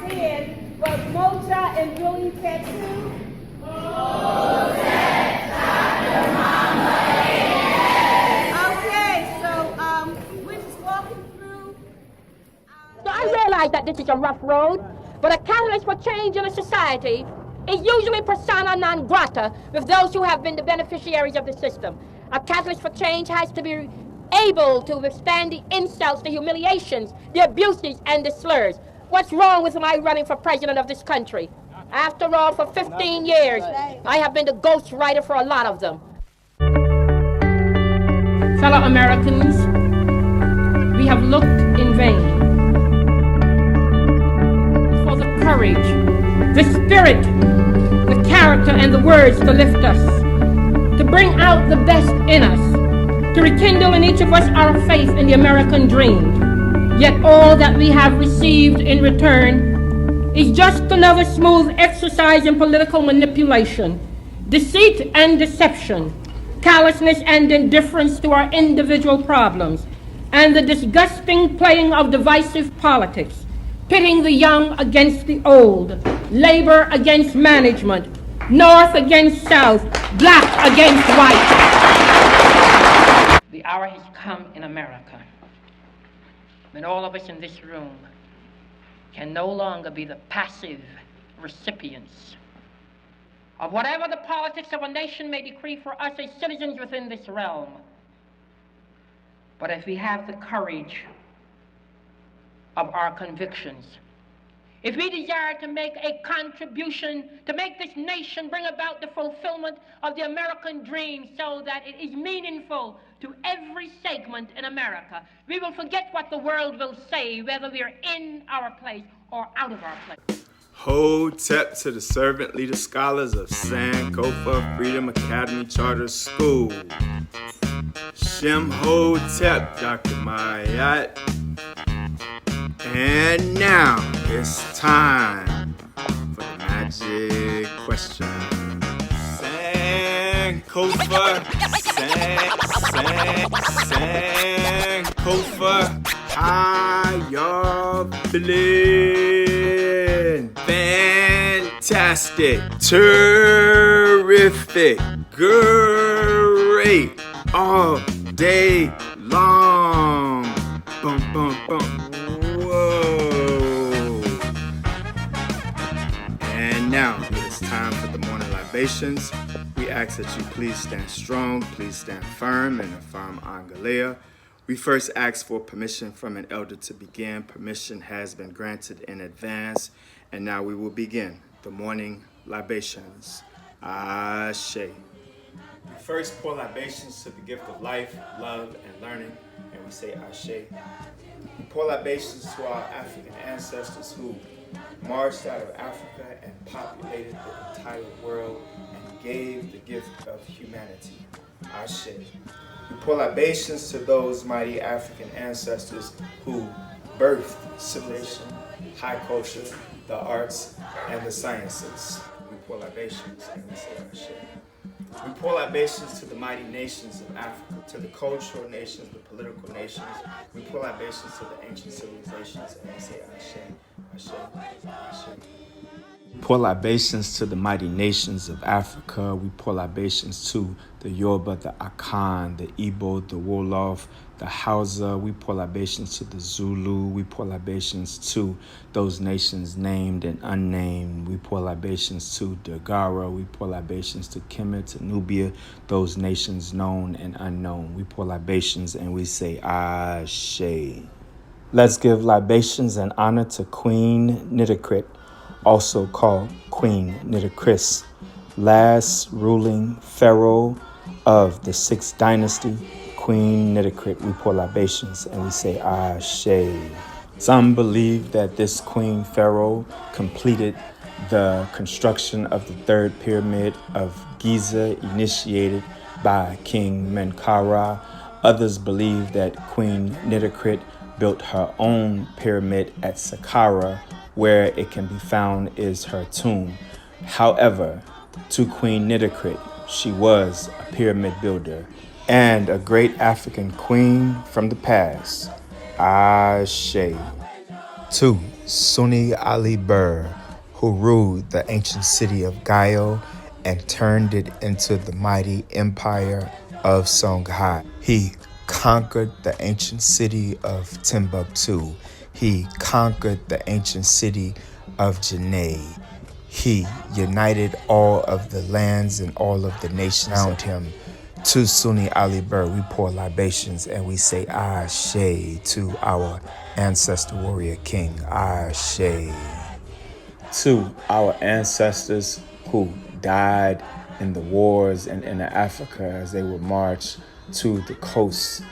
said, was Mozart and Julian Tattoo. Okay, so we're just walking through. So I realize that this is a rough road, but a catalyst for change in a society is usually persona non grata with those who have been the beneficiaries of the system. A catalyst for change has to be able to withstand the insults, the humiliations, the abuses, and the slurs. What's wrong with my running for president of this country? After all, for 15 years, I have been the ghostwriter for a lot of them. Fellow Americans, we have looked in vain for the courage, the spirit, the character, and the words to lift us, to bring out the best in us, to rekindle in each of us our faith in the American dream. Yet all that we have received in return is just another smooth exercise in political manipulation, deceit and deception, callousness and indifference to our individual problems, and the disgusting playing of divisive politics, pitting the young against the old, labor against management, north against south, black against white. The hour has come in America when all of us in this room can no longer be the passive recipients of whatever the politics of a nation may decree for us as citizens within this realm. But if we have the courage of our convictions, if we desire to make a contribution to make this nation bring about the fulfillment of the American dream so that it is meaningful to every segment in America, we will forget what the world will say, whether we are in our place or out of our place. Hotep to the servant leader scholars of Sankofa Freedom Academy Charter School. Shem Hotep, Dr. Mayat. And now it's time for the magic question. Sankofa, Sankofa, how y'all feeling? Fantastic, terrific, great, all day long. Bum, bum, bum. Whoa. And now it's time for the morning libations. We ask that you please stand strong, please stand firm and affirm Angalea. We first ask for permission from an elder to begin. Permission has been granted in advance. And now we will begin the morning libations. Ashe. We first pour libations to the gift of life, love, and learning. And we say Ashe. We pour libations to our African ancestors who marched out of Africa and populated the entire world and gave the gift of humanity. Ashe. We pour libations to those mighty African ancestors who birthed civilization, high culture, the arts, and the sciences. We pour libations and we say Ashe. We pour libations to the mighty nations of Africa, to the cultural nations, the political nations. We pour libations to the ancient civilizations and we say Ashe, Ashe, Ashe. We pour libations to the mighty nations of Africa. We pour libations to the Yoruba, the Akan, the Igbo, the Wolof, the Hausa. We pour libations to the Zulu. We pour libations to those nations named and unnamed. We pour libations to Dagara. We pour libations to Kemet, to Nubia, those nations known and unknown. We pour libations and we say Ashe. Let's give libations and honor to Queen Nitocrit, also called Queen Nitocris, last ruling pharaoh of the 6th dynasty, Queen Nitocrit. We pour libations and we say Ashe. Some believe that this queen pharaoh completed the construction of the 3rd pyramid of Giza initiated by King Menkaura. Others believe that Queen Nitocrit built her own pyramid at Saqqara, where it can be found is her tomb. However, to Queen Nitocrit, she was a pyramid builder and a great African queen from the past. Ashe. 2. Sunni Ali Burr, who ruled the ancient city of Gayo and turned it into the mighty empire of Songhai. He conquered the ancient city of Timbuktu. He conquered the ancient city of Janneh. He united all of the lands and all of the nations around him. To Sunni Ali Burr, we pour libations and we say Ashe to our ancestor warrior king. Ashe. To our ancestors who died in the wars and in Africa as they would march to the coast.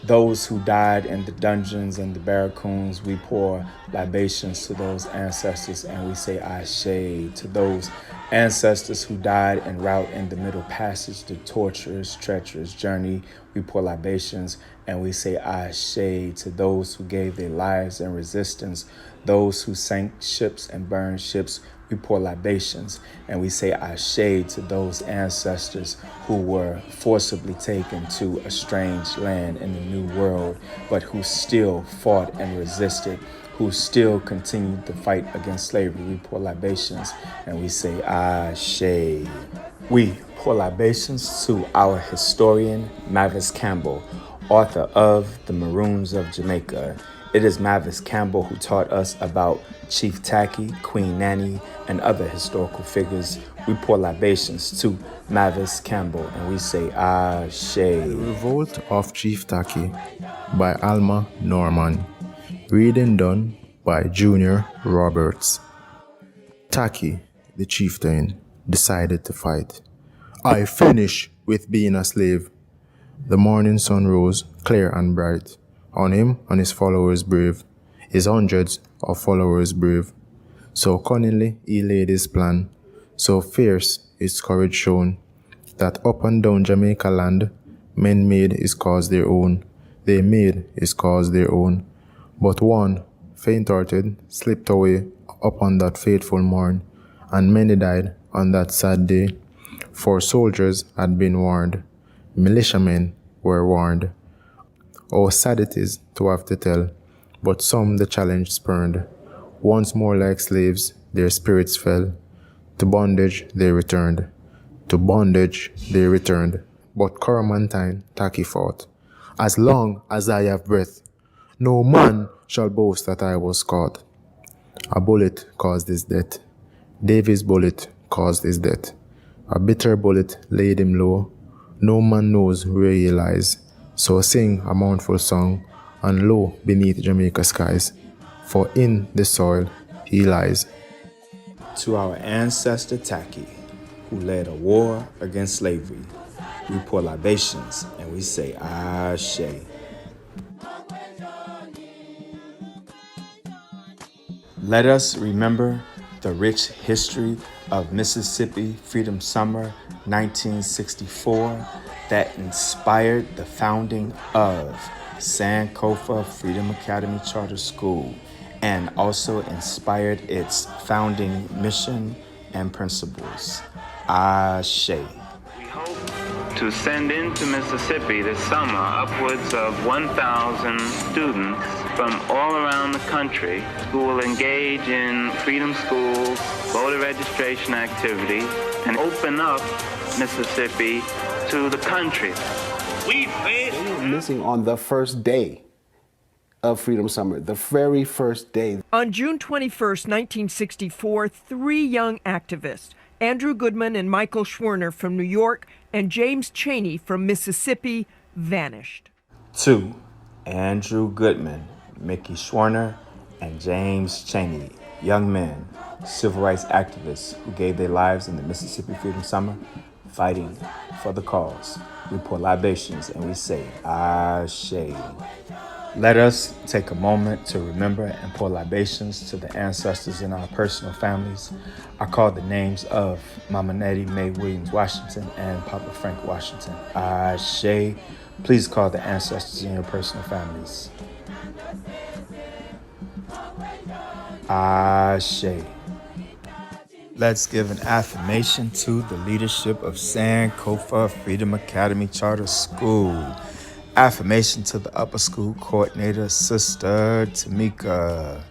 Those who died in the dungeons and the barracoons, we pour libations to those ancestors and we say Ashe. To those ancestors who died en route in the Middle Passage, the torturous, treacherous journey, we pour libations and we say Ashe. To those who gave their lives in resistance, those who sank ships and burned ships, we pour libations and we say Ashe to those ancestors who were forcibly taken to a strange land in the New World, but who still fought and resisted, who still continued to fight against slavery. We pour libations and we say Ashe. We pour libations to our historian, Mavis Campbell, author of The Maroons of Jamaica. It is Mavis Campbell who taught us about Chief Tacky, Queen Nanny, and other historical figures. We pour libations to Mavis Campbell and we say Ashe. The Revolt of Chief Tacky by Alma Norman. Reading done by Junior Roberts. Tacky, the chieftain, decided to fight. I finish with being a slave. The morning sun rose clear and bright. On him and his followers brave, his hundreds of followers brave. So cunningly he laid his plan, so fierce his courage shown, that up and down Jamaica land, men made his cause their own. They made his cause their own. But one, faint-hearted, slipped away upon that fateful morn, and many died on that sad day. For soldiers had been warned, militiamen were warned. Oh, sad it is to have to tell, but some the challenge spurned. Once more like slaves, their spirits fell. To bondage they returned. To bondage they returned. But Coromantine Tacky fought. As long as I have breath, no man shall boast that I was caught. A bullet caused his death. Davy's bullet caused his death. A bitter bullet laid him low. No man knows where he lies. So sing a mournful song, and low beneath Jamaica skies, for in the soil he lies. To our ancestor Tacky, who led a war against slavery, we pour libations and we say Ashe. Let us remember the rich history of Mississippi Freedom Summer 1964 that inspired the founding of Sankofa Freedom Academy Charter School and also inspired its founding mission and principles. Ashe. We hope to send into Mississippi this summer upwards of 1,000 students from all around the country who will engage in freedom schools, voter registration activity, and open up Mississippi to the country. They were missing on the first day of Freedom Summer, the very first day. On June 21st, 1964, three young activists, Andrew Goodman and Michael Schwerner from New York and James Chaney from Mississippi, vanished. 2. Andrew Goodman, Mickey Schwerner, and James Chaney, young men, civil rights activists who gave their lives in the Mississippi Freedom Summer, fighting for the cause. We pour libations and we say, Ashe. Let us take a moment to remember and pour libations to the ancestors in our personal families. I call the names of Mama Nettie Mae Williams Washington and Papa Frank Washington. Ashe. Please call the ancestors in your personal families. Ashe. Let's give an affirmation to the leadership of Sankofa Freedom Academy Charter School. Affirmation to the upper school coordinator, Sister Tamika.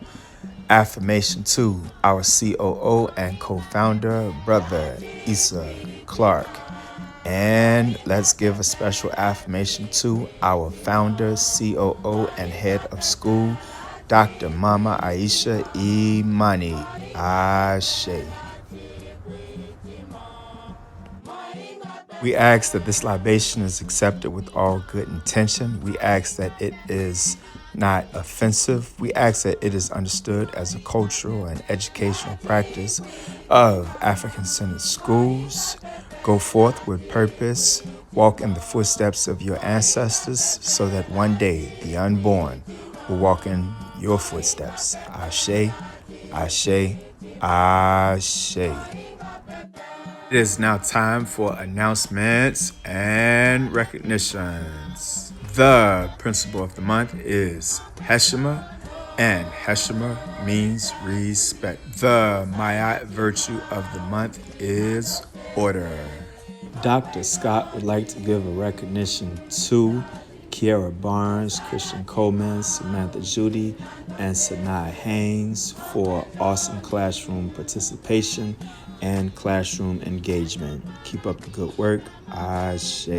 Affirmation 2, our COO and co-founder, Brother Issa Clark. And let's give a special affirmation to our founder, COO, and head of school, Dr. Mama Aisha Imani. Ashe. We ask that this libation is accepted with all good intention. We ask that it is not offensive. We ask that it is understood as a cultural and educational practice of African-centered schools. Go forth with purpose. Walk in the footsteps of your ancestors so that one day the unborn will walk in your footsteps. Ashe, Ashe, Ashe. It is now time for announcements and recognitions. The principle of the month is Heshima, and Heshima means respect. The Mayat virtue of the month is order. Dr. Scott would like to give a recognition to Kiara Barnes, Christian Coleman, Samantha Judy, and Sanaa Haynes for awesome classroom participation and classroom engagement. Keep up the good work. Ashe.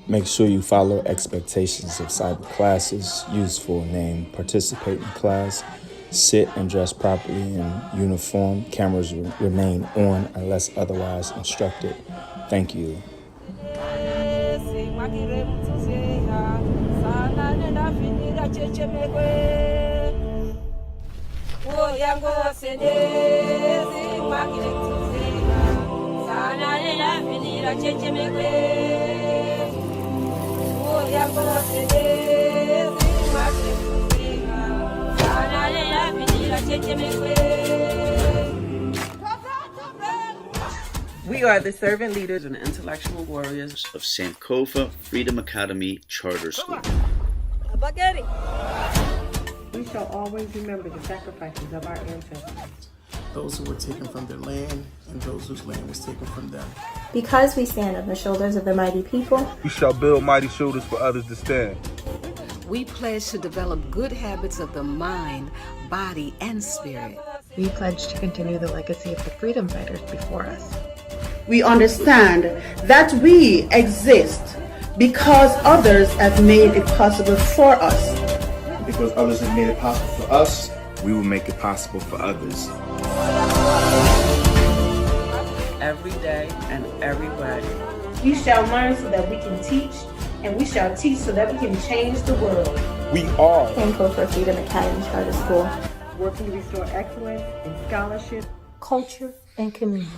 Make sure you follow expectations of cyber classes. Use full name. Participate in class. Sit and dress properly in uniform. Cameras remain on unless otherwise instructed. Thank you. We are the servant leaders and intellectual warriors of Sankofa Freedom Academy Charter School. We shall always remember the sacrifices of our ancestors. Those who were taken from their land and those whose land was taken from them. Because we stand on the shoulders of the mighty people, we shall build mighty shoulders for others to stand. We pledge to develop good habits of the mind, body, and spirit. We pledge to continue the legacy of the freedom fighters before us. We understand that we exist because others have made it possible for us. Because others have made it possible for us, we will make it possible for others. every day and everywhere. We shall learn so that we can teach, and we shall teach so that we can change the world. We are Sankofa Freedom Academy Charter School, working to restore excellence in scholarship, culture, and community.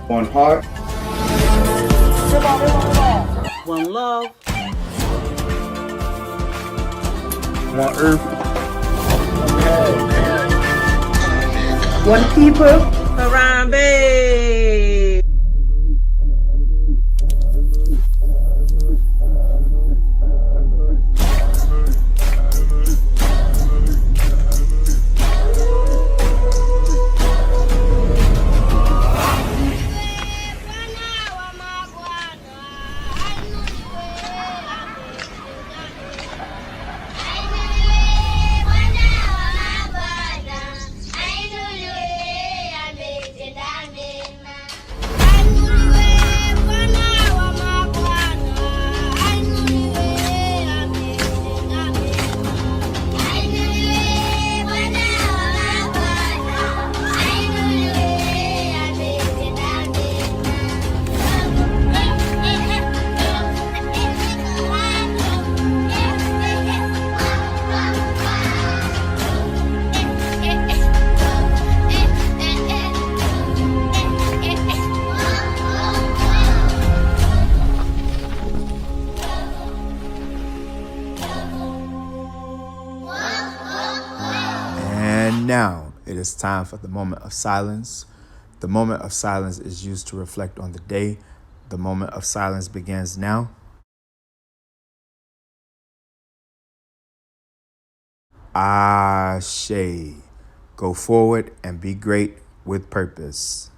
One heart, One love, one earth, one people, Harambe. Now, it is time for the moment of silence. The moment of silence is used to reflect on the day. The moment of silence begins now. Ashe. Go forward and be great with purpose.